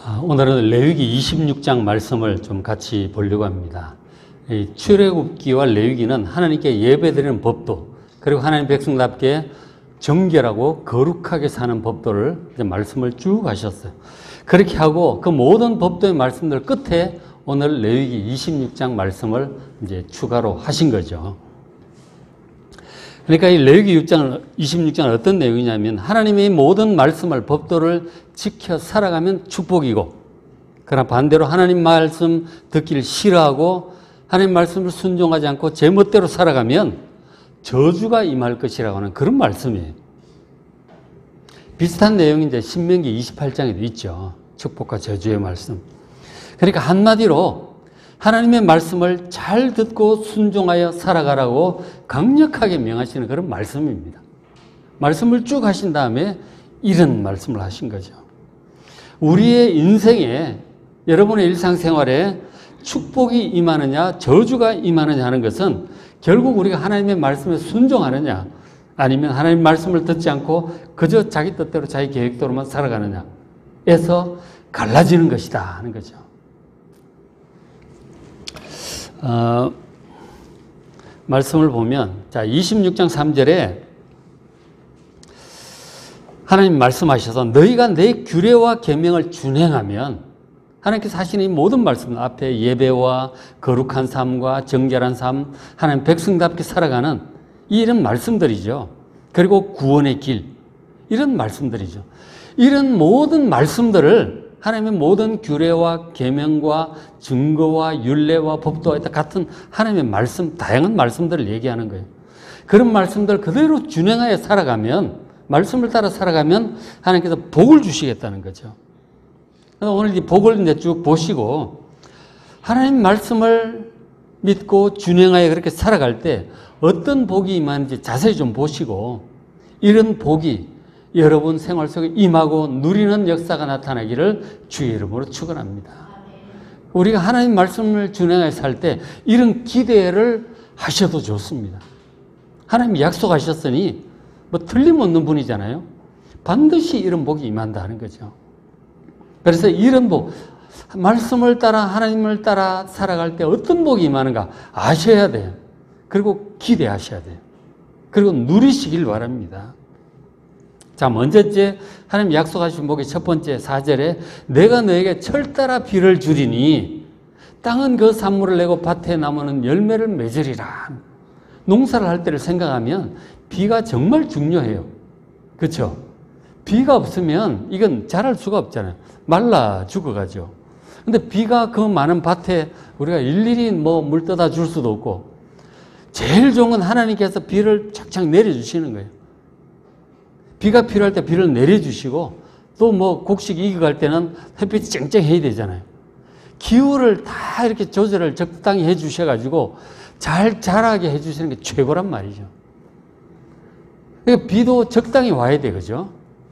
오늘은 레위기 26장 말씀을 좀 같이 보려고 합니다. 이 출애굽기와 레위기는 하나님께 예배드리는 법도, 그리고 하나님 백성답게 정결하고 거룩하게 사는 법도를 이제 말씀을 쭉 하셨어요. 그렇게 하고 그 모든 법도의 말씀들 끝에 오늘 레위기 26장 말씀을 이제 추가로 하신 거죠. 그러니까 이 레위기 26장은 어떤 내용이냐면 하나님의 모든 말씀을, 법도를 지켜 살아가면 축복이고, 그러나 반대로 하나님 말씀 듣기를 싫어하고 하나님 말씀을 순종하지 않고 제 멋대로 살아가면 저주가 임할 것이라고 하는 그런 말씀이에요. 비슷한 내용이 이제 신명기 28장에도 있죠. 축복과 저주의 말씀. 그러니까 한마디로 하나님의 말씀을 잘 듣고 순종하여 살아가라고 강력하게 명하시는 그런 말씀입니다. 말씀을 쭉 하신 다음에 이런 말씀을 하신 거죠. 우리의 인생에, 여러분의 일상생활에 축복이 임하느냐 저주가 임하느냐 하는 것은 결국 우리가 하나님의 말씀에 순종하느냐, 아니면 하나님의 말씀을 듣지 않고 그저 자기 뜻대로 자기 계획대로만 살아가느냐에서 갈라지는 것이다 하는 거죠. 말씀을 보면, 자, 26장 3절에 하나님 말씀하셔서 너희가 내 규례와 계명을 준행하면, 하나님께서 하시는 이 모든 말씀 앞에 예배와 거룩한 삶과 정결한 삶, 하나님 백성답게 살아가는 이런 말씀들이죠. 그리고 구원의 길, 이런 말씀들이죠. 이런 모든 말씀들을 하나님의 모든 규례와 계명과 증거와 율례와 법도와 같은 하나님의 말씀, 다양한 말씀들을 얘기하는 거예요. 그런 말씀들 그대로 준행하여 살아가면, 말씀을 따라 살아가면 하나님께서 복을 주시겠다는 거죠. 오늘 이 복을 이제 쭉 보시고 하나님 말씀을 믿고 준행하여 그렇게 살아갈 때 어떤 복이 임하는지 자세히 좀 보시고, 이런 복이 여러분 생활 속에 임하고 누리는 역사가 나타나기를 주의 이름으로 축원합니다. 우리가 하나님 말씀을 준행하여 살 때 이런 기대를 하셔도 좋습니다. 하나님이 약속하셨으니 뭐 틀림없는 분이잖아요. 반드시 이런 복이 임한다 하는 거죠. 그래서 이런 복, 말씀을 따라 하나님을 따라 살아갈 때 어떤 복이 임하는가 아셔야 돼요. 그리고 기대하셔야 돼요. 그리고 누리시길 바랍니다. 자, 먼저 이제 하나님 약속하신 복의 첫 번째 4절에 내가 너에게 철 따라 비를 주리니 땅은 그 산물을 내고 밭에 나무는 열매를 맺으리라. 농사를 할 때를 생각하면 비가 정말 중요해요. 그렇죠? 비가 없으면 이건 자랄 수가 없잖아요. 말라 죽어가죠. 근데 비가 그 많은 밭에 우리가 일일이 뭐 물 떠다 줄 수도 없고, 제일 좋은 건 하나님께서 비를 착착 내려주시는 거예요. 비가 필요할 때 비를 내려주시고, 또 뭐 곡식 익어갈 때는 햇빛이 쨍쨍해야 되잖아요. 기후를 다 이렇게 조절을 적당히 해 주셔가지고 잘 자라게 해 주시는 게 최고란 말이죠. 그러니까 비도 적당히 와야 돼, 그죠?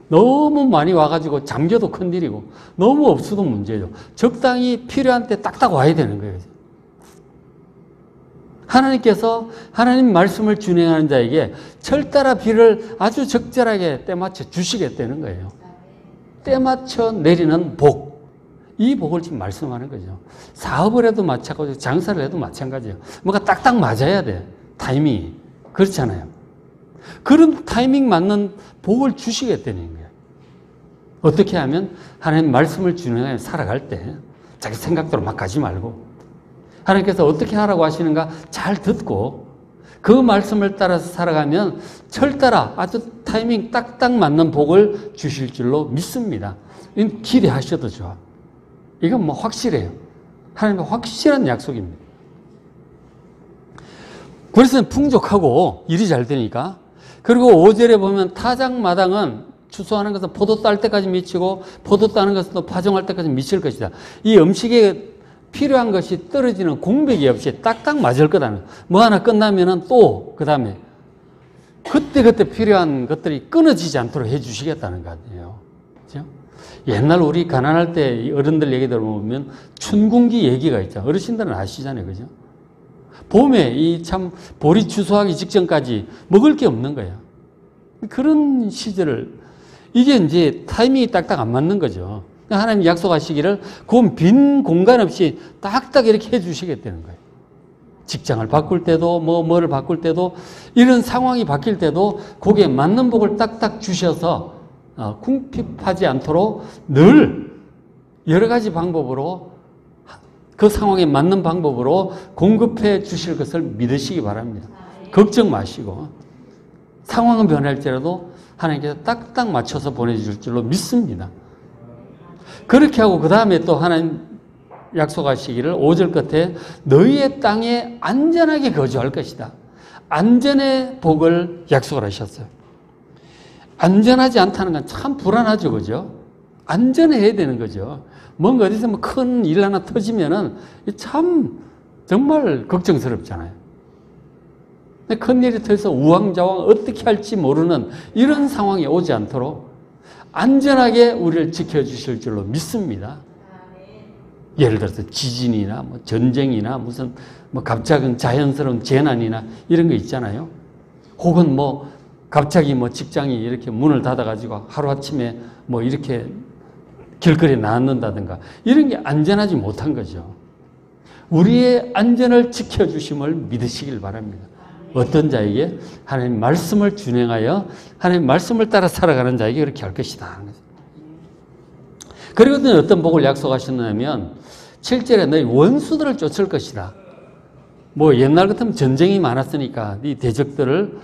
너무 많이 와가지고 잠겨도 큰일이고, 너무 없어도 문제죠. 적당히 필요한 때 딱딱 와야 되는 거예요. 하나님께서 하나님 말씀을 준행하는 자에게 철 따라 비를 아주 적절하게 때맞춰 주시겠다는 거예요. 때맞춰 내리는 복, 이 복을 지금 말씀하는 거죠. 사업을 해도 마찬가지고 장사를 해도 마찬가지예요. 뭔가 딱딱 맞아야 돼, 타이밍이. 그렇잖아요. 그런 타이밍 맞는 복을 주시겠다는 거예요. 어떻게 하면 하나님 말씀을 준행하여 살아갈 때 자기 생각대로 막 가지 말고, 하나님께서 어떻게 하라고 하시는가 잘 듣고 그 말씀을 따라서 살아가면 철 따라 아주 타이밍 딱딱 맞는 복을 주실 줄로 믿습니다. 이건 기대하셔도 좋아. 이건 뭐 확실해요. 하나님의 확실한 약속입니다. 그래서 풍족하고 일이 잘 되니까. 그리고 5절에 보면 타작마당은 추수하는 것은 포도 딸 때까지 미치고 포도 따는 것은 또 파종할 때까지 미칠 것이다. 이 음식에 필요한 것이 떨어지는 공백이 없이 딱딱 맞을 거다는, 뭐 하나 끝나면은 또 그 다음에 그때그때 필요한 것들이 끊어지지 않도록 해 주시겠다는 거 아니에요. 그죠? 옛날 우리 가난할 때 어른들 얘기 들어보면 춘궁기 얘기가 있죠. 어르신들은 아시잖아요. 그죠? 봄에 이 참 보리 추수하기 직전까지 먹을 게 없는 거예요. 그런 시절을, 이게 이제 타이밍이 딱딱 안 맞는 거죠. 하나님 약속하시기를 그건 빈 공간 없이 딱딱 이렇게 해주시겠다는 거예요. 직장을 바꿀 때도 뭐를 바꿀 때도 이런 상황이 바뀔 때도 거기에 맞는 복을 딱딱 주셔서 궁핍하지 않도록 늘 여러 가지 방법으로 그 상황에 맞는 방법으로 공급해 주실 것을 믿으시기 바랍니다. 걱정 마시고 상황은 변할지라도 하나님께서 딱딱 맞춰서 보내줄 줄로 믿습니다. 그렇게 하고 그 다음에 또 하나님 약속하시기를 5절 끝에 너희의 땅에 안전하게 거주할 것이다. 안전의 복을 약속을 하셨어요. 안전하지 않다는 건 참 불안하죠. 그죠? 안전해야 되는 거죠. 뭔가 어디서 큰 일 하나 터지면은 참 정말 걱정스럽잖아요. 큰 일이 터져서 우왕좌왕 어떻게 할지 모르는 이런 상황이 오지 않도록 안전하게 우리를 지켜주실 줄로 믿습니다. 예를 들어서 지진이나 전쟁이나 무슨 갑작은 자연스러운 재난이나 이런 거 있잖아요. 혹은 갑자기 직장이 이렇게 문을 닫아가지고 하루아침에 이렇게 길거리에 나앉는다든가 이런 게 안전하지 못한 거죠. 우리의 안전을 지켜주심을 믿으시길 바랍니다. 어떤 자에게? 하나님 말씀을 준행하여 하나님 말씀을 따라 살아가는 자에게 그렇게 할 것이다. 그리고 어떤 복을 약속하셨냐면 7절에 너희 원수들을 쫓을 것이다. 옛날 같으면 전쟁이 많았으니까 이 대적들을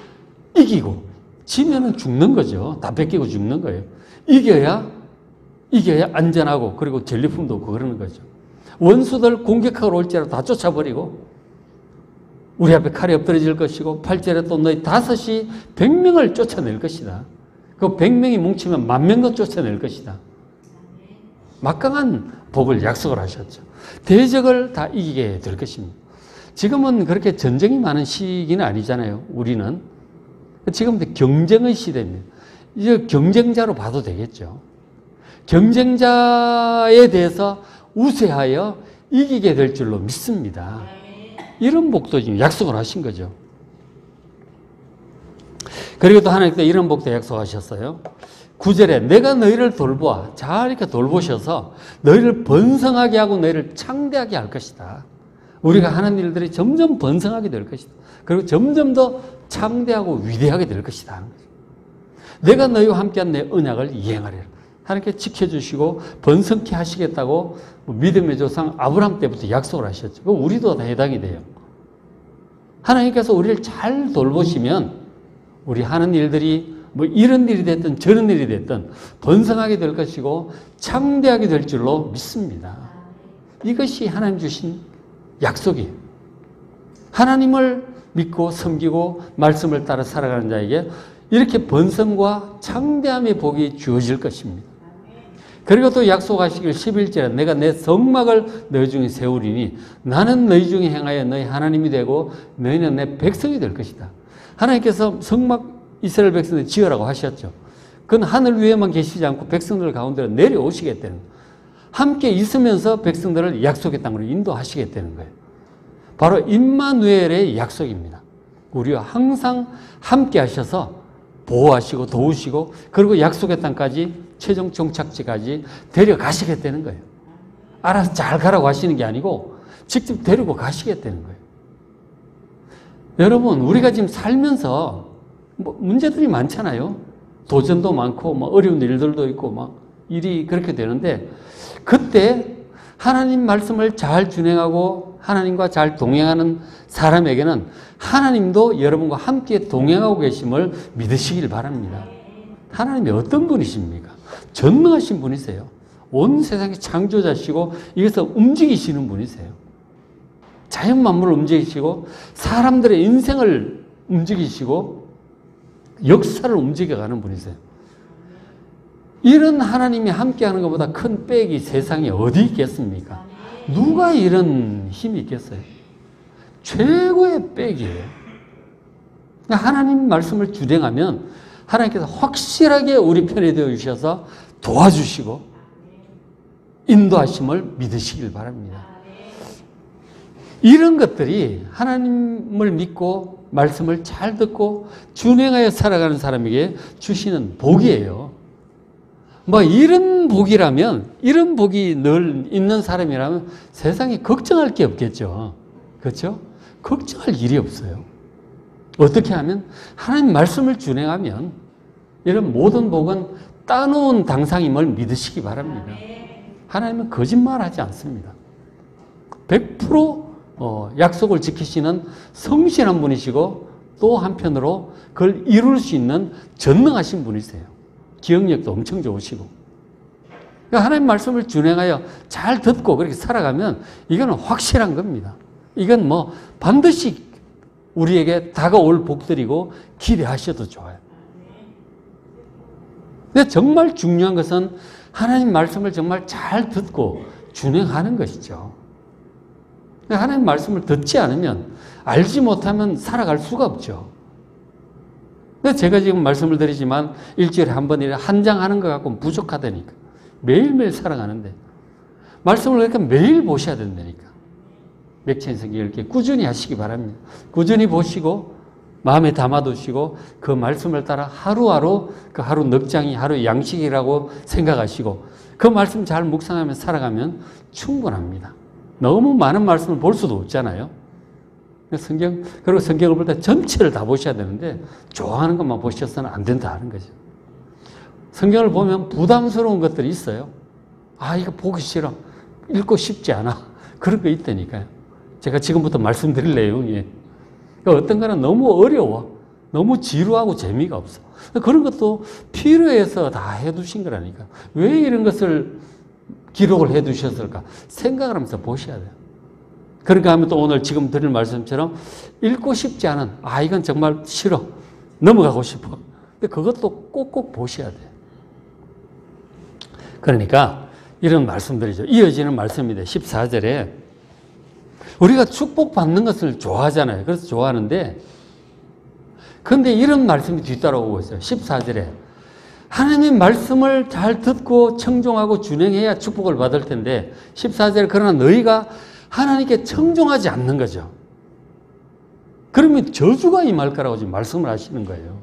이기고 지면은 죽는 거죠. 다 뺏기고 죽는 거예요. 이겨야 안전하고 그리고 전리품도 없고 그러는 거죠. 원수들 공격하러 올지라도 다 쫓아버리고 우리 앞에 칼이 엎드러질 것이고 8절에 또 너희 5이 100명을 쫓아낼 것이다. 그 100명이 뭉치면 10,000명도 쫓아낼 것이다. 막강한 복을 약속을 하셨죠. 대적을 다 이기게 될 것입니다. 지금은 그렇게 전쟁이 많은 시기는 아니잖아요. 우리는. 지금은 경쟁의 시대입니다. 이제 경쟁자로 봐도 되겠죠. 경쟁자에 대해서 우세하여 이기게 될 줄로 믿습니다. 이런 복도 지금 약속을 하신 거죠. 그리고 또 하나님께서 이런 복도 약속하셨어요. 9절에 내가 너희를 돌보아. 잘 이렇게 돌보셔서 너희를 번성하게 하고 너희를 창대하게 할 것이다. 우리가 하는 일들이 점점 번성하게 될 것이다. 그리고 점점 더 창대하고 위대하게 될 것이다. 내가 너희와 함께한 내 언약을 이행하리라. 하나님께 지켜주시고 번성케 하시겠다고 믿음의 조상 아브라함 때부터 약속을 하셨죠. 우리도 다 해당이 돼요. 하나님께서 우리를 잘 돌보시면 우리 하는 일들이 이런 일이 됐든 저런 일이 됐든 번성하게 될 것이고 창대하게 될 줄로 믿습니다. 이것이 하나님 주신 약속이에요. 하나님을 믿고 섬기고 말씀을 따라 살아가는 자에게 이렇게 번성과 창대함의 복이 주어질 것입니다. 그리고 또 약속하시길 11절에 내가 내 성막을 너희 중에 세우리니 나는 너희 중에 행하여 너희 하나님이 되고 너희는 내 백성이 될 것이다. 하나님께서 성막 이스라엘 백성들 지으라고 하셨죠. 그건 하늘 위에만 계시지 않고 백성들 가운데로 내려오시겠다는 거예요. 함께 있으면서 백성들을 약속의 땅으로 인도하시겠다는 거예요. 바로 임마누엘의 약속입니다. 우리와 항상 함께 하셔서 보호하시고 도우시고 그리고 약속의 땅까지 최종 종착지까지 데려가시겠다는 거예요. 알아서 잘 가라고 하시는 게 아니고 직접 데리고 가시겠다는 거예요. 여러분, 우리가 지금 살면서 문제들이 많잖아요. 도전도 많고 어려운 일들도 있고 일이 그렇게 되는데 그때 하나님 말씀을 잘 준행하고 하나님과 잘 동행하는 사람에게는 하나님도 여러분과 함께 동행하고 계심을 믿으시길 바랍니다. 하나님이 어떤 분이십니까? 전능하신 분이세요. 온 세상의 창조자시고 이것을 움직이시는 분이세요. 자연 만물을 움직이시고 사람들의 인생을 움직이시고 역사를 움직여가는 분이세요. 이런 하나님이 함께하는 것보다 큰 백이 세상에 어디 있겠습니까? 누가 이런 힘이 있겠어요? 최고의 백이에요. 하나님 말씀을 준행하면 하나님께서 확실하게 우리 편에 되어 주셔서 도와주시고 인도하심을 믿으시길 바랍니다. 이런 것들이 하나님을 믿고 말씀을 잘 듣고 준행하여 살아가는 사람에게 주시는 복이에요. 뭐 이런 복이라면, 이런 복이 늘 있는 사람이라면 세상에 걱정할 게 없겠죠. 그렇죠? 걱정할 일이 없어요. 어떻게 하면? 하나님 말씀을 준행하면 이런 모든 복은 따놓은 당상임을 믿으시기 바랍니다. 하나님은 거짓말하지 않습니다. 100% 약속을 지키시는 성실한 분이시고 또 한편으로 그걸 이룰 수 있는 전능하신 분이세요. 기억력도 엄청 좋으시고. 그러니까 하나님 말씀을 준행하여 잘 듣고 그렇게 살아가면 이거는 확실한 겁니다. 이건 뭐 반드시 우리에게 다가올 복들이고 기대하셔도 좋아요. 근데 정말 중요한 것은 하나님 말씀을 정말 잘 듣고 준행하는 것이죠. 하나님 말씀을 듣지 않으면, 알지 못하면 살아갈 수가 없죠. 근데 제가 지금 말씀을 드리지만 일주일에 한 번이라 한 장 하는 것 갖고는 부족하다니까. 매일매일 살아가는데 말씀을 그러니까 매일 보셔야 된다니까. 맥체인 성경 읽기 꾸준히 하시기 바랍니다. 꾸준히 보시고 마음에 담아두시고 그 말씀을 따라 하루하루 그 하루 넉 장이 하루 양식이라고 생각하시고 그 말씀 잘 묵상하며 살아가면 충분합니다. 너무 많은 말씀을 볼 수도 없잖아요. 그리고 성경을 볼 때 전체를 다 보셔야 되는데 좋아하는 것만 보셔서는 안 된다 하는 거죠. 성경을 보면 부담스러운 것들이 있어요. 아, 이거 보기 싫어. 읽고 싶지 않아. 그런 거 있다니까요. 제가 지금부터 말씀드릴 내용이 어떤 거는 너무 어려워. 너무 지루하고 재미가 없어. 그런 것도 필요해서 다 해두신 거라니까. 왜 이런 것을 기록을 해두셨을까? 생각을 하면서 보셔야 돼요. 그러니까 하면 또 오늘 지금 드릴 말씀처럼 읽고 싶지 않은, 아, 이건 정말 싫어. 넘어가고 싶어. 근데 그것도 꼭꼭 보셔야 돼요. 그러니까 이런 말씀들이죠. 이어지는 말씀입니다. 14절에 우리가 축복받는 것을 좋아하잖아요. 그래서 좋아하는데 그런데 이런 말씀이 뒤따라오고 있어요. 14절에 하나님 말씀을 잘 듣고 청종하고 준행해야 축복을 받을 텐데 14절에 그러나 너희가 하나님께 청종하지 않는 거죠. 그러면 저주가 임할 거라고 지금 말씀을 하시는 거예요.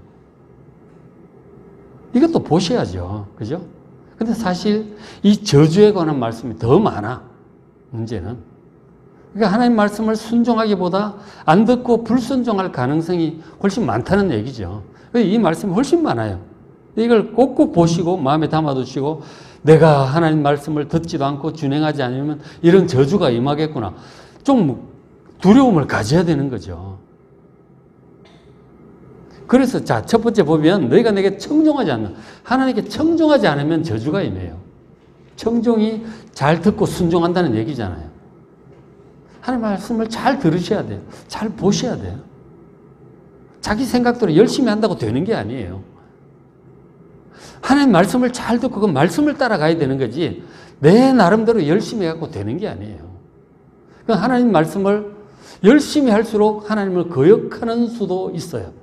이것도 보셔야죠. 그죠? 근데 사실 이 저주에 관한 말씀이 더 많아. 문제는. 그러니까 하나님 말씀을 순종하기보다 안 듣고 불순종할 가능성이 훨씬 많다는 얘기죠. 이 말씀이 훨씬 많아요. 이걸 꼭꼭 보시고 마음에 담아두시고 내가 하나님 말씀을 듣지도 않고 준행하지 않으면 이런 저주가 임하겠구나. 좀 두려움을 가져야 되는 거죠. 그래서 자, 첫 번째 보면 너희가 내게 청종하지 않는, 하나님께 청종하지 않으면 저주가 임해요. 청종이 잘 듣고 순종한다는 얘기잖아요. 하나님 말씀을 잘 들으셔야 돼요. 잘 보셔야 돼요. 자기 생각대로 열심히 한다고 되는 게 아니에요. 하나님 말씀을 잘 듣고 그 말씀을 따라가야 되는 거지 내 나름대로 열심히 해갖고 되는 게 아니에요. 하나님 말씀을 열심히 할수록 하나님을 거역하는 수도 있어요.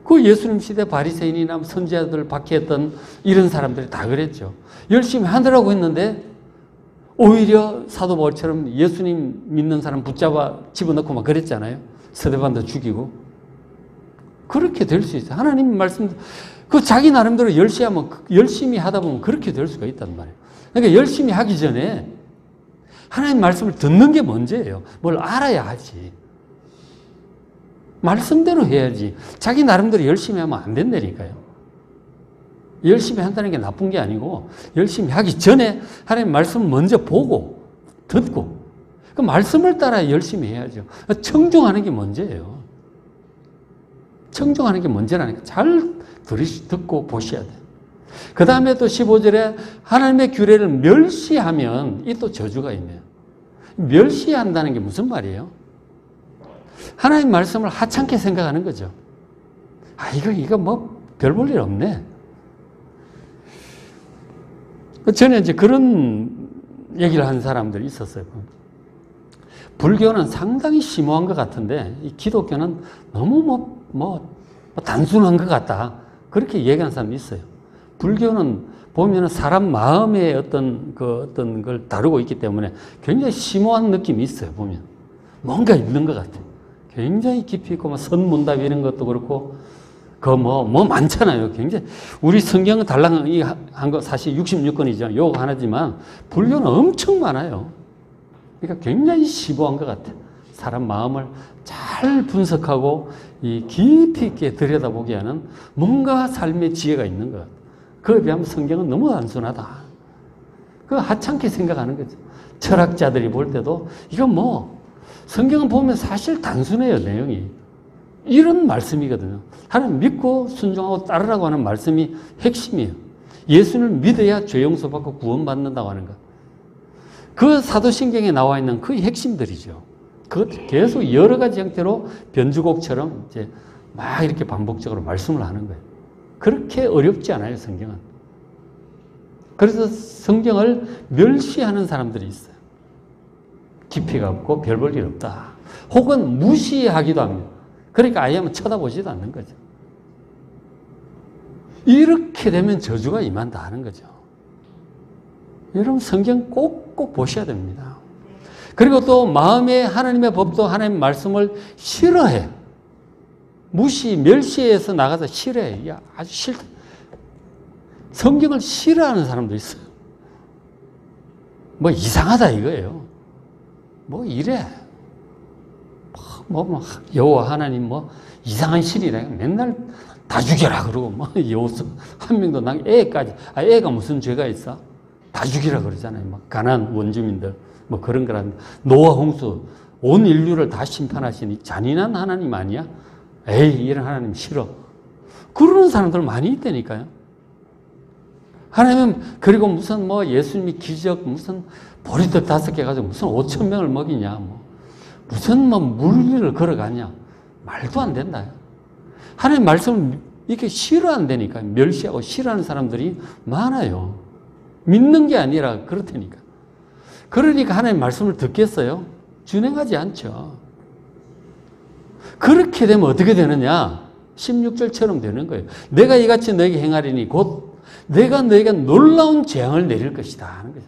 그 예수님 시대 바리새인이나 선지자들을 박해했던 이런 사람들이 다 그랬죠. 열심히 하느라고 했는데 오히려 사도 바울처럼 예수님 믿는 사람 붙잡아 집어넣고 막 그랬잖아요. 스데반도 죽이고. 그렇게 될 수 있어요. 하나님 말씀, 그 자기 나름대로 열심히 하다 보면 그렇게 될 수가 있단 말이에요. 그러니까 열심히 하기 전에 하나님 말씀을 듣는 게 먼저예요. 뭘 알아야 하지. 말씀대로 해야지. 자기 나름대로 열심히 하면 안 된다니까요. 열심히 한다는 게 나쁜 게 아니고 열심히 하기 전에 하나님 말씀 먼저 보고 듣고 그 말씀을 따라 열심히 해야죠. 청종하는 게 먼저예요. 청종하는 게 먼저라니까 잘 듣고 보셔야 돼요. 그 다음에 또 15절에 하나님의 규례를 멸시하면 이 또 저주가 있네요. 멸시한다는 게 무슨 말이에요? 하나님 말씀을 하찮게 생각하는 거죠. 아, 이거 뭐 별 볼 일 없네. 전에 이제 그런 얘기를 한 사람들이 있었어요. 불교는 상당히 심오한 것 같은데 이 기독교는 너무 단순한 것 같다. 그렇게 얘기하는 사람이 있어요. 불교는 보면 사람 마음의 어떤 걸 다루고 있기 때문에 굉장히 심오한 느낌이 있어요. 보면 뭔가 있는 것 같아요. 굉장히 깊이 있고 선문답 이런 것도 그렇고 뭐 많잖아요. 굉장히. 우리 성경은 달랑 한 거 사실 66권이죠. 요거 하나지만 불교는 엄청 많아요. 그러니까 굉장히 시보한 것 같아요. 사람 마음을 잘 분석하고 깊이 있게 들여다보게 하는 뭔가 삶의 지혜가 있는 것 같아요. 그에 비하면 성경은 너무 단순하다. 그 하찮게 생각하는 거죠. 철학자들이 볼 때도 이건 성경은 보면 사실 단순해요, 내용이. 이런 말씀이거든요. 하나님 믿고 순종하고 따르라고 하는 말씀이 핵심이에요. 예수를 믿어야 죄 용서받고 구원받는다고 하는 것. 그 사도신경에 나와 있는 그 핵심들이죠. 그것 계속 여러 가지 형태로 변주곡처럼 이제 막 이렇게 반복적으로 말씀을 하는 거예요. 그렇게 어렵지 않아요, 성경은. 그래서 성경을 멸시하는 사람들이 있어요. 깊이가 없고 별 볼 일 없다. 혹은 무시하기도 합니다. 그러니까 아예 쳐다보지도 않는 거죠. 이렇게 되면 저주가 임한다 하는 거죠. 여러분 성경 꼭꼭 보셔야 됩니다. 그리고 또 마음에 하나님의 법도 하나님의 말씀을 싫어해. 멸시해서 나가서 싫어해. 야, 아주 싫다. 성경을 싫어하는 사람도 있어요. 이상하다 이거예요. 이래. 여호와 하나님 이상한 신이래. 맨날 다 죽여라 그러고 여호수 한 명도 애까지 애가 무슨 죄가 있어? 다 죽이라 그러잖아요. 가나안 원주민들 그런 거라는데 노아 홍수 온 인류를 다 심판하시니 잔인한 하나님 아니야? 에이 이런 하나님 싫어. 그러는 사람들 많이 있다니까요. 하나님은 그리고 무슨 예수님이 기적 무슨 보리떡 5개 가지고 무슨 5,000명을 먹이냐 무슨 물리를 걸어가냐 말도 안 된다. 하나님 말씀을 이렇게 싫어한다니까. 멸시하고 싫어하는 사람들이 많아요. 믿는 게 아니라 그렇다니까. 그러니까 하나님 말씀을 듣겠어요? 준행하지 않죠. 그렇게 되면 어떻게 되느냐? 16절처럼 되는 거예요. 내가 이같이 너에게 행하리니 곧 내가 너에게 놀라운 재앙을 내릴 것이다 하는 거죠.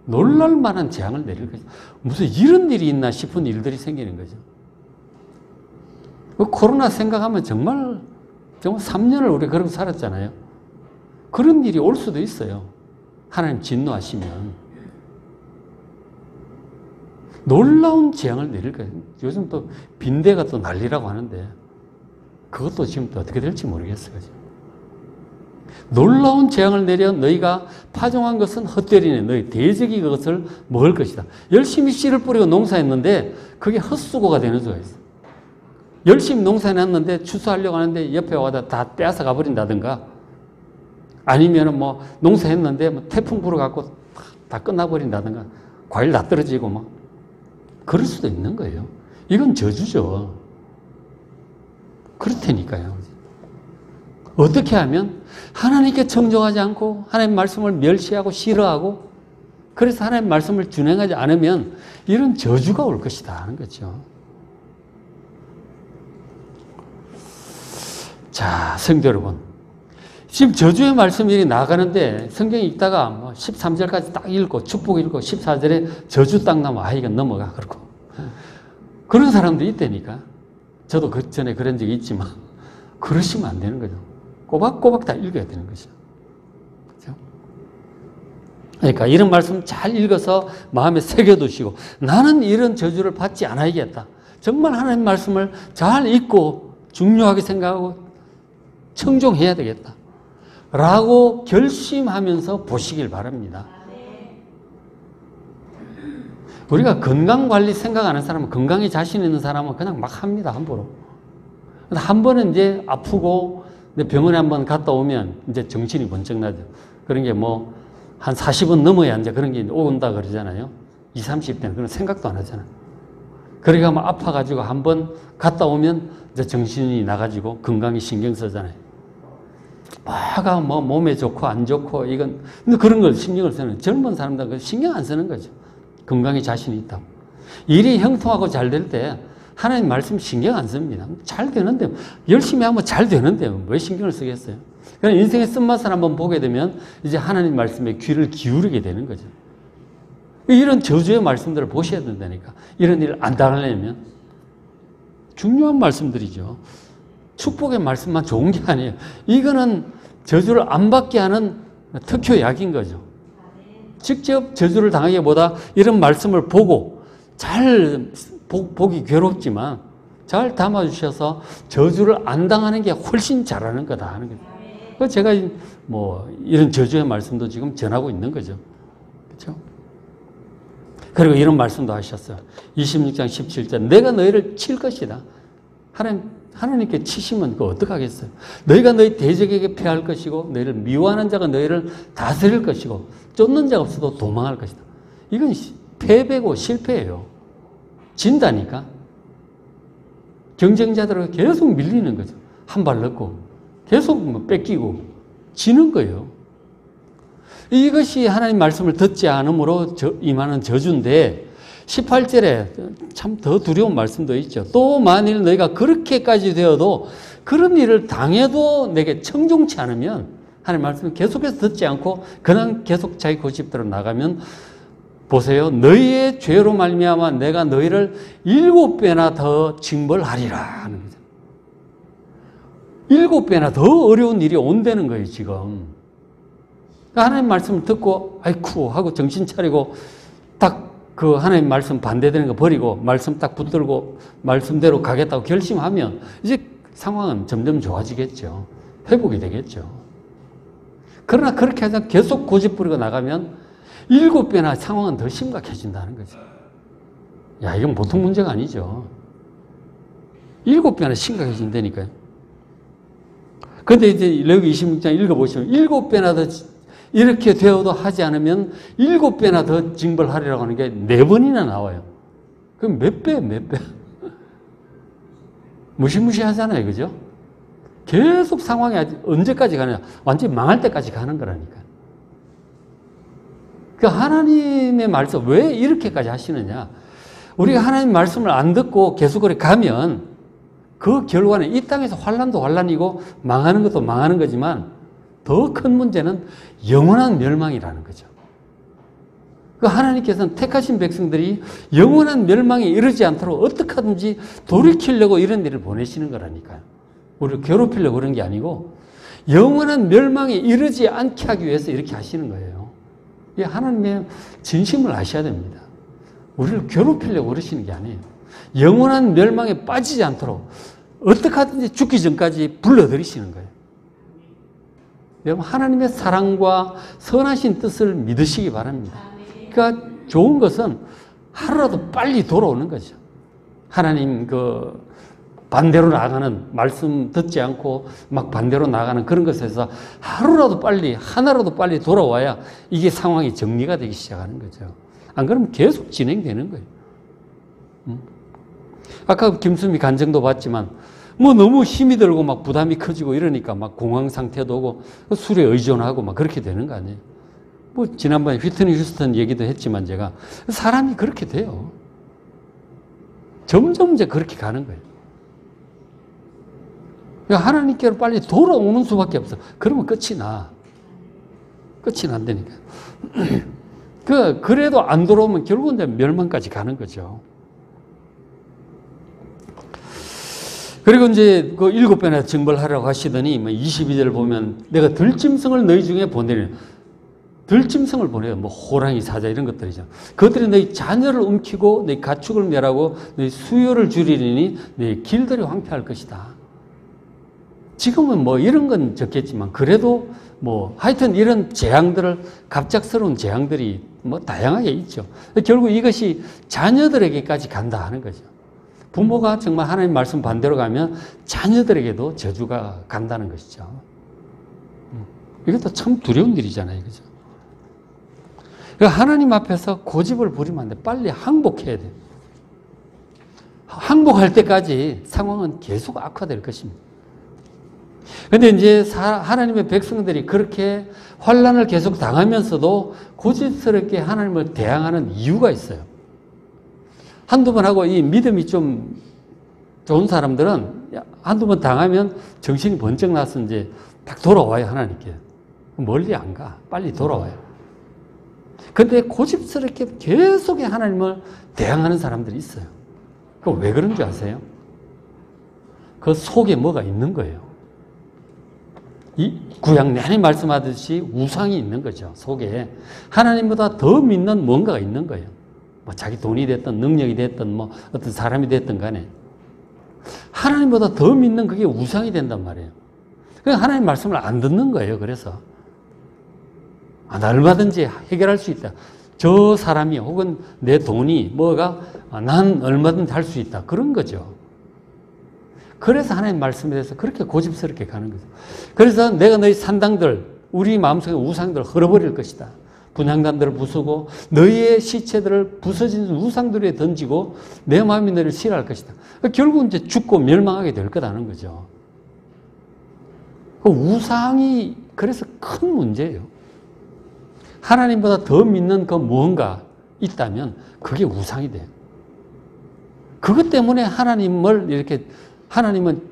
놀랄 만한 재앙을 내릴 것이다. 무슨 이런 일이 있나 싶은 일들이 생기는 거죠. 코로나 생각하면 정말 3년을 우리 그러고 살았잖아요. 그런 일이 올 수도 있어요. 하나님 진노하시면. 놀라운 재앙을 내릴 거예요. 요즘 또 빈대가 또 난리라고 하는데 그것도 지금 또 어떻게 될지 모르겠어요. 놀라운 재앙을 내려 너희가 파종한 것은 헛되리니 너희 대적이 그것을 먹을 것이다. 열심히 씨를 뿌리고 농사했는데 그게 헛수고가 되는 수가 있어. 열심히 농사했는데 추수하려고 하는데 옆에 와다 다 빼앗아 가버린다든가 아니면 농사했는데 태풍 불어갖고 다 끝나버린다든가 과일 다 떨어지고 그럴 수도 있는 거예요. 이건 저주죠. 그렇다니까요. 어떻게 하면 하나님께 청종하지 않고 하나님 말씀을 멸시하고 싫어하고 그래서 하나님 말씀을 준행하지 않으면 이런 저주가 올 것이다 하는 거죠. 자, 성도 여러분. 지금 저주의 말씀이 나가는데 성경 읽다가 13절까지 딱 읽고 축복 읽고 14절에 저주 딱 나면 이건 넘어가 그러고 그런 사람도 있다니까. 저도 그 전에 그런 적이 있지만 그러시면 안 되는 거죠. 꼬박꼬박 다 읽어야 되는 거죠. 그렇죠? 그러니까 이런 말씀 잘 읽어서 마음에 새겨두시고 나는 이런 저주를 받지 않아야겠다. 정말 하나님 말씀을 잘 읽고 중요하게 생각하고 청종해야 되겠다. 라고 결심하면서 보시길 바랍니다. 우리가 건강관리 생각하는 사람은 건강에 자신 있는 사람은 그냥 막 합니다. 함부로. 한 번은 이제 아프고 병원에 한번 갔다 오면 이제 정신이 번쩍 나죠. 그런 게 한 40은 넘어야 이제 그런 게 온다 그러잖아요. 20, 30대는 그런 생각도 안 하잖아요. 그러니까 아파가지고 한번 갔다 오면 이제 정신이 나가지고 건강에 신경 쓰잖아요. 뭐가 몸에 좋고 안 좋고 이건 근데 그런 걸 신경을 쓰는 젊은 사람들은 신경 안 쓰는 거죠. 건강에 자신이 있다고. 일이 형통하고 잘 될 때 하나님 말씀 신경 안 씁니다. 잘 되는데 열심히 하면 잘 되는데 왜 신경을 쓰겠어요? 그냥 인생의 쓴맛을 한번 보게 되면 이제 하나님 말씀에 귀를 기울이게 되는 거죠. 이런 저주의 말씀들을 보셔야 된다니까. 이런 일을 안 당하려면 중요한 말씀들이죠. 축복의 말씀만 좋은 게 아니에요. 이거는 저주를 안 받게 하는 특효약인 거죠. 직접 저주를 당하기보다 이런 말씀을 보고 잘 보기 괴롭지만 잘 담아주셔서 저주를 안 당하는 게 훨씬 잘하는 거다 하는 거죠. 그래서 제가 뭐 이런 저주의 말씀도 지금 전하고 있는 거죠. 그렇죠? 그리고 이런 말씀도 하셨어요. 26장 17절 내가 너희를 칠 것이다. 하나님께 치시면 그거 어떡하겠어요? 너희가 너희 대적에게 패할 것이고 너희를 미워하는 자가 너희를 다스릴 것이고 쫓는 자가 없어도 도망할 것이다. 이건 패배고 실패예요. 진다니까. 경쟁자들은 계속 밀리는 거죠. 한 발 넣고 계속 뺏기고 지는 거예요. 이것이 하나님 말씀을 듣지 않음으로 임하는 저주인데 18절에 참 더 두려운 말씀도 있죠. 또 만일 너희가 그렇게까지 되어도 그런 일을 당해도 내게 청종치 않으면 하나님 말씀을 계속해서 듣지 않고 그냥 계속 자기 고집대로 나가면 보세요. 너희의 죄로 말미암아 내가 너희를 7배나 더 징벌하리라 하는 거죠. 7배나 더 어려운 일이 온다는 거예요, 지금. 하나님 말씀을 듣고 아이쿠 하고 정신 차리고 딱 그 하나님 말씀 반대되는 거 버리고 말씀 딱 붙들고 말씀대로 가겠다고 결심하면 이제 상황은 점점 좋아지겠죠. 회복이 되겠죠. 그러나 그렇게 하자 계속 고집 부리고 나가면 7배나 상황은 더 심각해진다는 거죠. 야, 이건 보통 문제가 아니죠. 7배나 심각해진다니까요. 근데 이제 레위기 26장 읽어보시면 7배나 더 이렇게 되어도 하지 않으면 7배나 더 징벌하리라고 하는 게 4번이나 나와요. 그럼 몇 배? 무시무시하잖아요. 그죠? 계속 상황이 언제까지 가느냐. 완전히 망할 때까지 가는 거라니까. 그 하나님의 말씀 왜 이렇게까지 하시느냐. 우리가 하나님 말씀을 안 듣고 계속 그렇게 가면 그 결과는 이 땅에서 환난도 환난이고 망하는 것도 망하는 거지만 더 큰 문제는 영원한 멸망이라는 거죠. 그 하나님께서는 택하신 백성들이 영원한 멸망에 이르지 않도록 어떻게 하든지 돌이키려고 이런 일을 보내시는 거라니까요. 우리를 괴롭히려고 그런 게 아니고 영원한 멸망에 이르지 않게 하기 위해서 이렇게 하시는 거예요. 이 하나님의 진심을 아셔야 됩니다. 우리를 괴롭히려고 그러시는 게 아니에요. 영원한 멸망에 빠지지 않도록 어떻게 하든지 죽기 전까지 불러들이시는 거예요. 여러분 하나님의 사랑과 선하신 뜻을 믿으시기 바랍니다. 그러니까 좋은 것은 하루라도 빨리 돌아오는 거죠. 하나님 그 반대로 나가는 말씀 듣지 않고 막 반대로 나가는 그런 것에서 하루라도 빨리 하나라도 빨리 돌아와야 이게 상황이 정리가 되기 시작하는 거죠. 안 그러면 계속 진행되는 거예요. 아까 김수미 간증도 봤지만 뭐 너무 힘이 들고 막 부담이 커지고 이러니까 막 공황 상태도 오고 술에 의존하고 막 그렇게 되는 거 아니에요. 뭐 지난번에 휘트니 휴스턴 얘기도 했지만 제가 사람이 그렇게 돼요. 점점 이제 그렇게 가는 거예요. 그러니까 하나님께로 빨리 돌아오는 수밖에 없어. 그러면 끝이 나. 끝이 난다니까. 그래도 안 돌아오면 결국은 이제 멸망까지 가는 거죠. 그리고 이제 그 7배나 징벌하라고 하시더니 22절 보면 내가 들짐승을 너희 중에 보내려. 들짐승을 보내요. 뭐 호랑이, 사자 이런 것들이죠. 그것들이 너희 자녀를 움키고 너희 가축을 멸하고 너희 수요를 줄이리니 너희 길들이 황폐할 것이다. 지금은 뭐 이런 건 적겠지만 그래도 뭐 하여튼 이런 재앙들을 갑작스러운 재앙들이 뭐 다양하게 있죠. 결국 이것이 자녀들에게까지 간다 하는 거죠. 부모가 정말 하나님 말씀 반대로 가면 자녀들에게도 저주가 간다는 것이죠. 이것도 참 두려운 일이잖아요. 그죠? 하나님 앞에서 고집을 부리면 안 돼. 빨리 항복해야 돼. 항복할 때까지 상황은 계속 악화될 것입니다. 그런데 이제 하나님의 백성들이 그렇게 환난을 계속 당하면서도 고집스럽게 하나님을 대항하는 이유가 있어요. 한두 번 하고 이 믿음이 좀 좋은 사람들은 한두 번 당하면 정신이 번쩍 나서 이제 딱 돌아와요, 하나님께. 멀리 안 가. 빨리 돌아와요. 근데 고집스럽게 계속 하나님을 대항하는 사람들이 있어요. 그 왜 그런 줄 아세요? 그 속에 뭐가 있는 거예요. 이 구약 내내 말씀하듯이 우상이 있는 거죠. 속에 하나님보다 더 믿는 뭔가가 있는 거예요. 뭐 자기 돈이 됐든 능력이 됐든 뭐 어떤 사람이 됐든 간에 하나님보다 더 믿는 그게 우상이 된단 말이에요. 그러니까 하나님 말씀을 안 듣는 거예요. 그래서 나 얼마든지 해결할 수 있다. 저 사람이 혹은 내 돈이 뭐가 난 얼마든지 할 수 있다. 그런 거죠. 그래서 하나님 말씀에 대해서 그렇게 고집스럽게 가는 거죠. 그래서 내가 너희 산당들, 우리 마음속의 우상들을 헐어버릴 것이다. 분향단들을 부수고 너희의 시체들을 부서진 우상들에 던지고 내 마음이 너희를 싫어할 것이다. 결국 이제 죽고 멸망하게 될 거다는 거죠. 그 우상이 그래서 큰 문제예요. 하나님보다 더 믿는 그 무언가 있다면 그게 우상이 돼요. 그것 때문에 하나님은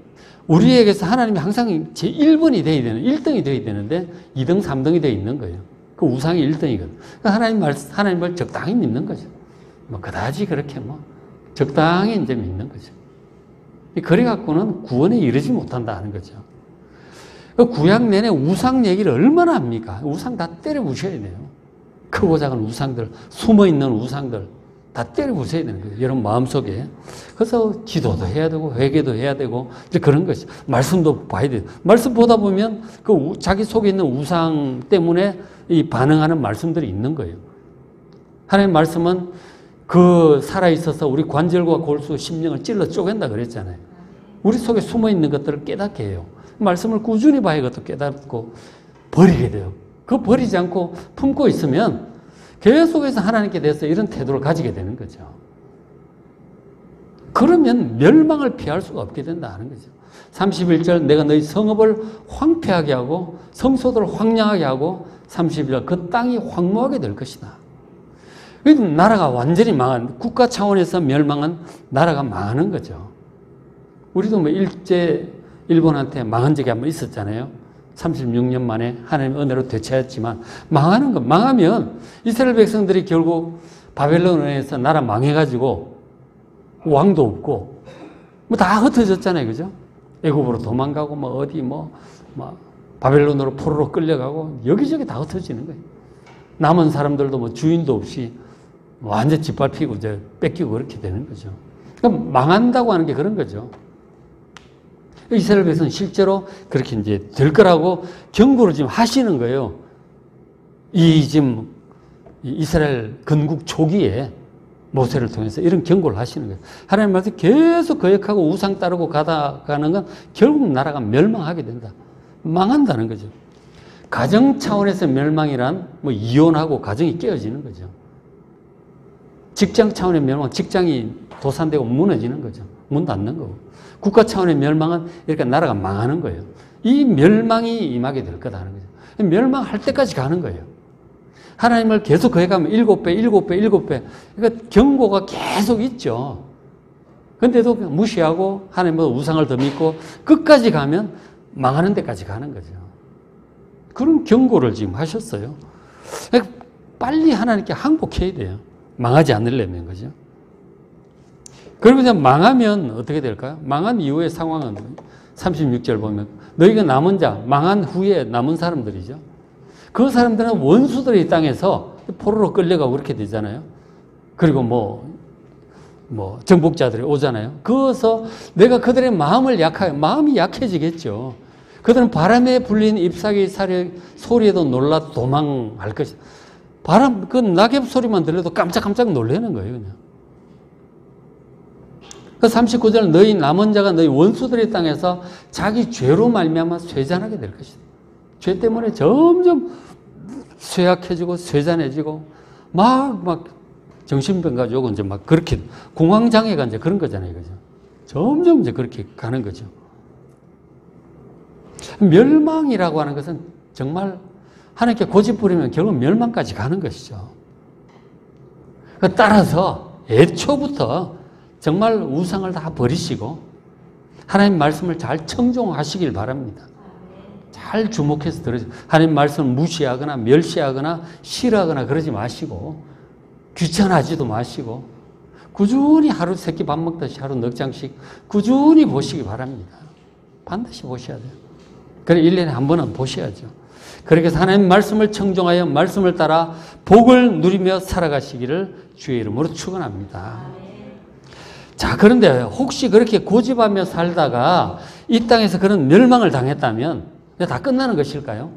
우리에게서 하나님이 항상 제 1번이 돼야 되는, 1등이 돼야 되는데 2등, 3등이 되어 있는 거예요. 그 우상이 1등이거든. 그러니까 하나님을 적당히 믿는 거죠. 뭐 그다지 그렇게 적당히 이제 믿는 거죠. 그래갖고는 구원에 이르지 못한다는 거죠. 그 구약 내내 우상 얘기를 얼마나 합니까? 우상 다 때려 부셔야 돼요. 크고 작은 우상들, 숨어 있는 우상들 다 때려 부셔야 되는 거예요. 여러분 마음속에. 그래서 기도도 해야 되고 회개도 해야 되고 이제 그런 것이 말씀도 봐야 돼요. 말씀 보다 보면 그 자기 속에 있는 우상 때문에 이 반응하는 말씀들이 있는 거예요. 하나님 말씀은 그 살아있어서 우리 관절과 골수, 심령을 찔러 쪼갠다 그랬잖아요. 우리 속에 숨어 있는 것들을 깨닫게 해요. 말씀을 꾸준히 봐야 그것도 깨닫고 버리게 돼요. 그거 버리지 않고 품고 있으면 계속해서 하나님께 대해서 이런 태도를 가지게 되는 거죠. 그러면 멸망을 피할 수가 없게 된다는 거죠. 31절 내가 너희 성읍을 황폐하게 하고 성소들을 황량하게 하고 31절 그 땅이 황무하게 될 것이다. 나라가 완전히 망한, 국가 차원에서 멸망한 나라가 망하는 거죠. 우리도 일제 일본한테 망한 적이 한번 있었잖아요. 36년 만에 하나님의 은혜로 되찾았지만 망하는 거, 망하면 이스라엘 백성들이 결국 바벨론에서 나라 망해가지고 왕도 없고 다 흩어졌잖아요. 그죠? 애굽으로 도망가고 어디 바벨론으로 포로로 끌려가고 여기저기 다 흩어지는 거예요. 남은 사람들도 주인도 없이 완전 짓밟히고 이제 뺏기고 그렇게 되는 거죠. 그러니까 망한다고 하는 게 그런 거죠. 이스라엘 백성은 실제로 그렇게 이제 될 거라고 경고를 지금 하시는 거예요. 지금 이스라엘 건국 초기에 모세를 통해서 이런 경고를 하시는 거예요. 하나님 말씀 계속 거역하고 우상 따르고 가다가는 건 결국 나라가 멸망하게 된다. 망한다는 거죠. 가정 차원에서 멸망이란 이혼하고 가정이 깨어지는 거죠. 직장 차원의 멸망, 직장이 도산되고 무너지는 거죠. 문 닫는 거고. 국가 차원의 멸망은 이렇게 나라가 망하는 거예요. 이 멸망이 임하게 될 거다는 거죠. 멸망할 때까지 가는 거예요. 하나님을 계속 거역하면 7배, 7배, 7배. 그러니까 경고가 계속 있죠. 근데도 무시하고 하나님보다 우상을 더 믿고 끝까지 가면 망하는 데까지 가는 거죠. 그런 경고를 지금 하셨어요. 그러니까 빨리 하나님께 항복해야 돼요. 망하지 않으려면, 거죠. 그러면 망하면 어떻게 될까요? 망한 이후의 상황은 36절 보면 너희가 남은 자, 망한 후에 남은 사람들이죠. 그 사람들은 원수들의 땅에서 포로로 끌려가고 그렇게 되잖아요. 그리고 정복자들이 오잖아요. 그래서 내가 그들의 마음이 약해지겠죠. 그들은 바람에 불린 잎사귀 소리에도 놀라 도망할 것이다. 그 낙엽 소리만 들려도 깜짝깜짝 놀라는 거예요, 그냥. 그 39절 너희 남은 자가 너희 원수들의 땅에서 자기 죄로 말미암아 쇠잔하게 될 것이다. 죄 때문에 점점 쇠약해지고 쇠잔해지고 막 정신병 가지고 이제 그렇게 공황장애가 이제 그런 거잖아요, 그죠? 점점 이제 그렇게 가는 거죠. 멸망이라고 하는 것은 정말 하나님께 고집 부리면 결국 멸망까지 가는 것이죠. 따라서 애초부터 정말 우상을 다 버리시고 하나님 말씀을 잘 청종하시길 바랍니다. 잘 주목해서 들으세요. 하나님 말씀을 무시하거나 멸시하거나 싫어하거나 그러지 마시고 귀찮아하지도 마시고 꾸준히 하루 3끼 밥 먹듯이 하루 넉 장씩 꾸준히 보시기 바랍니다. 반드시 보셔야 돼요. 그래 1년에 한 번은 보셔야죠. 그렇게 해서 하나님 말씀을 청종하여 말씀을 따라 복을 누리며 살아가시기를 주의 이름으로 축원합니다. 자, 그런데 혹시 그렇게 고집하며 살다가 이 땅에서 그런 멸망을 당했다면 다 끝나는 것일까요?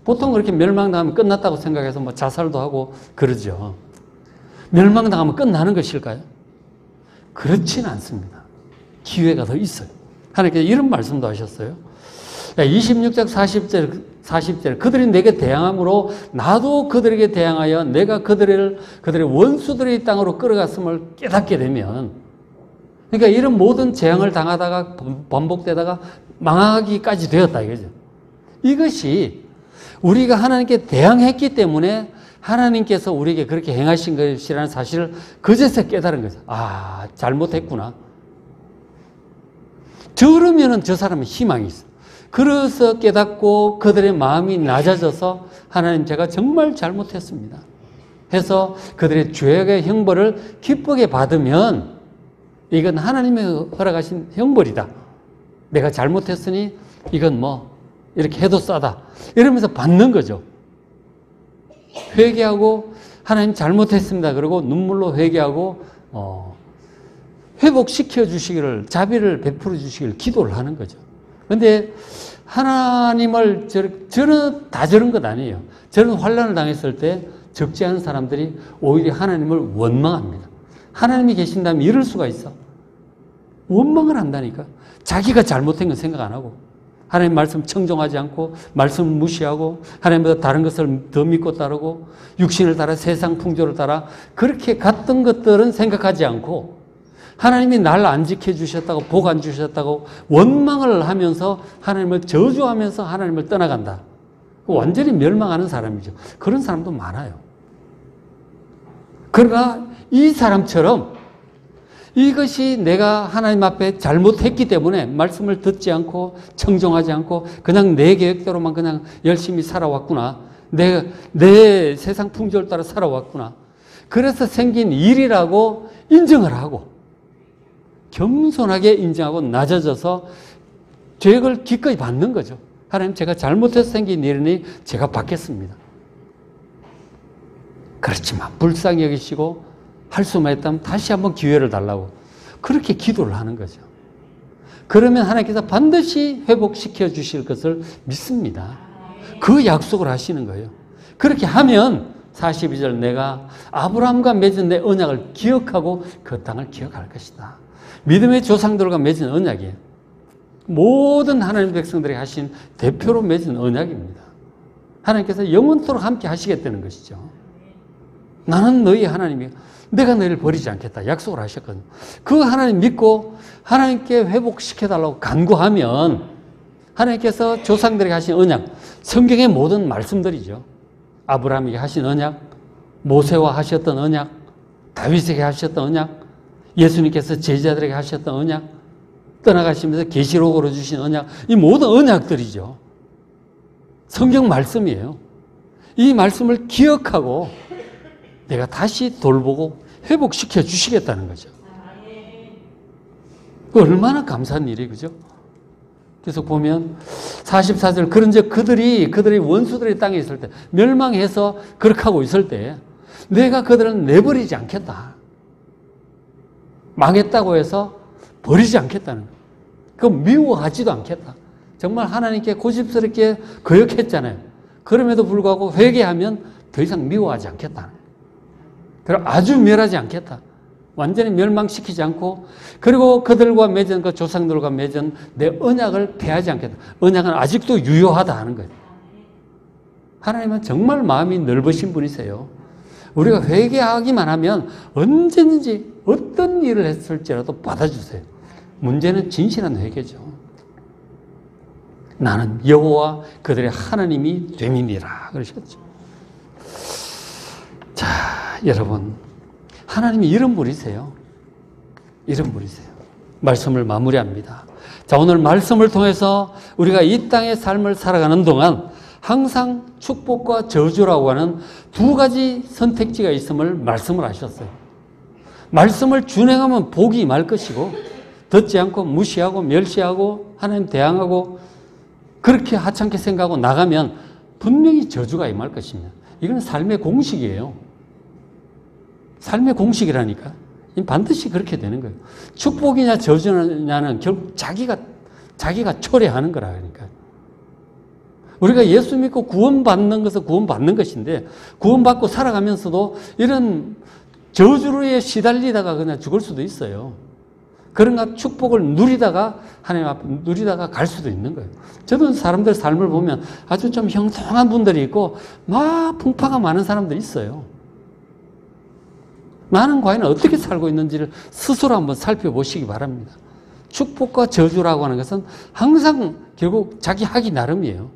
보통 그렇게 멸망당하면 끝났다고 생각해서 뭐 자살도 하고 그러죠. 멸망당하면 끝나는 것일까요? 그렇지는 않습니다. 기회가 더 있어요. 하나님께서 이런 말씀도 하셨어요. 26절 40절 그들이 내게 대항함으로 나도 그들에게 대항하여 내가 그들의 원수들의 땅으로 끌어갔음을 깨닫게 되면, 그러니까 이런 모든 재앙을 당하다가 반복되다가 망하기까지 되었다 이거죠. 이것이 우리가 하나님께 대항했기 때문에 하나님께서 우리에게 그렇게 행하신 것이라는 사실을 그제서 깨달은 거죠. 아, 잘못했구나. 저러면은 저 사람은 희망이 있어. 그래서 깨닫고 그들의 마음이 낮아져서 하나님 제가 정말 잘못했습니다 해서 그들의 죄악의 형벌을 기쁘게 받으면 이건 하나님의 허락하신 형벌이다. 내가 잘못했으니 이건 뭐 이렇게 해도 싸다. 이러면서 받는 거죠. 회개하고 하나님 잘못했습니다. 그러고 눈물로 회개하고 회복시켜 주시기를, 자비를 베풀어 주시기를 기도를 하는 거죠. 그런데 하나님을 다 저런 것 아니에요. 저런 환난을 당했을 때 적지 않은 사람들이 오히려 하나님을 원망합니다. 하나님이 계신다면 이럴 수가 있어. 원망을 한다니까. 자기가 잘못한 건 생각 안 하고 하나님 말씀 청종하지 않고 말씀을 무시하고 하나님보다 다른 것을 더 믿고 따르고 육신을 따라 세상 풍조를 따라 그렇게 갔던 것들은 생각하지 않고 하나님이 날 안 지켜주셨다고 복 안 주셨다고 원망을 하면서 하나님을 저주하면서 하나님을 떠나간다. 완전히 멸망하는 사람이죠. 그런 사람도 많아요. 그러나 이 사람처럼 이것이 내가 하나님 앞에 잘못했기 때문에 말씀을 듣지 않고 청종하지 않고 그냥 내 계획대로만 그냥 열심히 살아왔구나. 내 세상 풍조를 따라 살아왔구나. 그래서 생긴 일이라고 인정을 하고 겸손하게 인정하고 낮아져서 죄를 기꺼이 받는 거죠. 하나님 제가 잘못해서 생긴 일이니 제가 받겠습니다. 그렇지만 불쌍히 여기시고 할 수만 있다면 다시 한번 기회를 달라고 그렇게 기도를 하는 거죠. 그러면 하나님께서 반드시 회복시켜 주실 것을 믿습니다. 그 약속을 하시는 거예요. 그렇게 하면 42절 내가 아브라함과 맺은 내 언약을 기억하고 그 땅을 기억할 것이다. 믿음의 조상들과 맺은 언약이에요. 모든 하나님 백성들이 하신 대표로 맺은 언약입니다. 하나님께서 영원토록 함께 하시겠다는 것이죠. 나는 너희 하나님이 내가 너희를 버리지 않겠다 약속을 하셨거든요. 그 하나님 믿고 하나님께 회복시켜달라고 간구하면 하나님께서 조상들에게 하신 언약, 성경의 모든 말씀들이죠. 아브라함에게 하신 언약, 모세와 하셨던 언약, 다윗에게 하셨던 언약, 예수님께서 제자들에게 하셨던 언약, 떠나가시면서 계시록으로 주신 언약, 이 모든 언약들이죠. 성경 말씀이에요. 이 말씀을 기억하고 내가 다시 돌보고 회복시켜 주시겠다는 거죠. 얼마나 감사한 일이 그죠? 그래서 보면 44절 그런즉 그들이 원수들의 땅에 있을 때 멸망해서 그렇게 하고 있을 때 내가 그들은 내버리지 않겠다. 망했다고 해서 버리지 않겠다는 거예요. 그거 미워하지도 않겠다. 정말 하나님께 고집스럽게 거역했잖아요. 그럼에도 불구하고 회개하면 더 이상 미워하지 않겠다. 그리고 아주 멸하지 않겠다. 완전히 멸망시키지 않고 그리고 그들과 맺은 그 조상들과 맺은 내 언약을 폐하지 않겠다. 언약은 아직도 유효하다 하는 거예요. 하나님은 정말 마음이 넓으신 분이세요. 우리가 회개하기만 하면 언제든지 어떤 일을 했을지라도 받아주세요. 문제는 진실한 회개죠. 나는 여호와 그들의 하나님이 됨이니라 그러셨죠. 자, 여러분 하나님이 이런 분이세요. 이런 분이세요. 말씀을 마무리합니다. 자, 오늘 말씀을 통해서 우리가 이 땅의 삶을 살아가는 동안 항상 축복과 저주라고 하는 두 가지 선택지가 있음을 말씀을 하셨어요. 말씀을 준행하면 복이 임할 것이고 듣지 않고 무시하고 멸시하고 하나님 대항하고 그렇게 하찮게 생각하고 나가면 분명히 저주가 임할 것입니다. 이건 삶의 공식이에요. 삶의 공식이라니까. 반드시 그렇게 되는 거예요. 축복이냐 저주냐는 결국 자기가 초래하는 거라니까. 우리가 예수 믿고 구원받는 것은 구원받는 것인데 구원받고 살아가면서도 이런 저주에 시달리다가 그냥 죽을 수도 있어요. 그런가 축복을 누리다가 하나님 앞에 누리다가 갈 수도 있는 거예요. 저도 사람들 삶을 보면 아주 좀 형통한 분들이 있고 막 풍파가 많은 사람들이 있어요. 나는 과연 어떻게 살고 있는지를 스스로 한번 살펴보시기 바랍니다. 축복과 저주라고 하는 것은 항상 결국 자기 하기 나름이에요.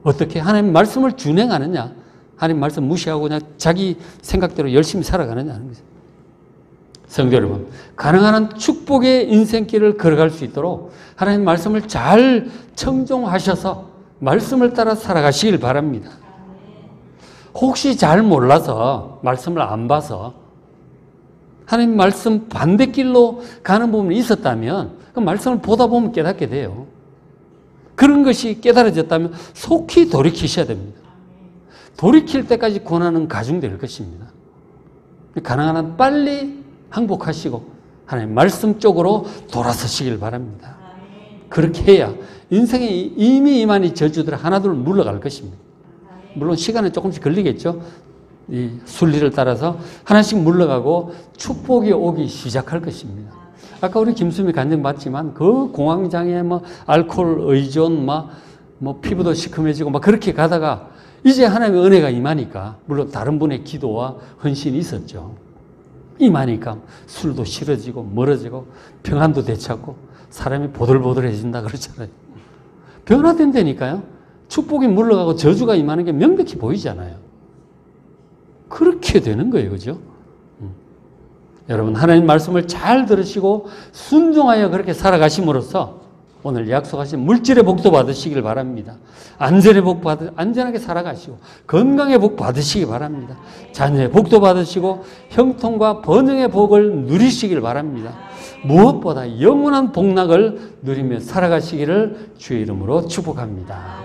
어떻게 하나님 말씀을 준행하느냐, 하나님 말씀 무시하고 그냥 자기 생각대로 열심히 살아가느냐 하는 거죠. 성도 여러분, 가능한 한 축복의 인생길을 걸어갈 수 있도록 하나님 말씀을 잘 청종하셔서 말씀을 따라 살아가시길 바랍니다. 혹시 잘 몰라서 말씀을 안 봐서 하나님 말씀 반대길로 가는 부분이 있었다면 그 말씀을 보다 보면 깨닫게 돼요. 그런 것이 깨달아졌다면 속히 돌이키셔야 됩니다. 돌이킬 때까지 고난은 가중될 것입니다. 가능한 한 빨리 항복하시고 하나님 말씀 쪽으로 돌아서시길 바랍니다. 그렇게 해야 인생에 이미 이만희 저주들 하나둘 물러갈 것입니다. 물론 시간은 조금씩 걸리겠죠. 이 순리를 따라서 하나씩 물러가고 축복이 오기 시작할 것입니다. 아까 우리 김수미 간증 봤지만 그 공황장애, 알코올 의존, 피부도 시커매지고 그렇게 가다가 이제 하나님의 은혜가 임하니까 물론 다른 분의 기도와 헌신이 있었죠. 임하니까 술도 싫어지고 멀어지고 평안도 되찾고 사람이 보들보들해진다 그러잖아요. 변화된다니까요. 축복이 물러가고 저주가 임하는 게 명백히 보이잖아요. 그렇게 되는 거예요. 그죠? 여러분 하나님 말씀을 잘 들으시고 순종하여 그렇게 살아가심으로써 오늘 약속하신 물질의 복도 받으시길 바랍니다. 안전의 안전하게 살아가시고 건강의 복 받으시기 바랍니다. 자녀의 복도 받으시고 형통과 번영의 복을 누리시길 바랍니다. 무엇보다 영원한 복락을 누리며 살아가시기를 주의 이름으로 축복합니다.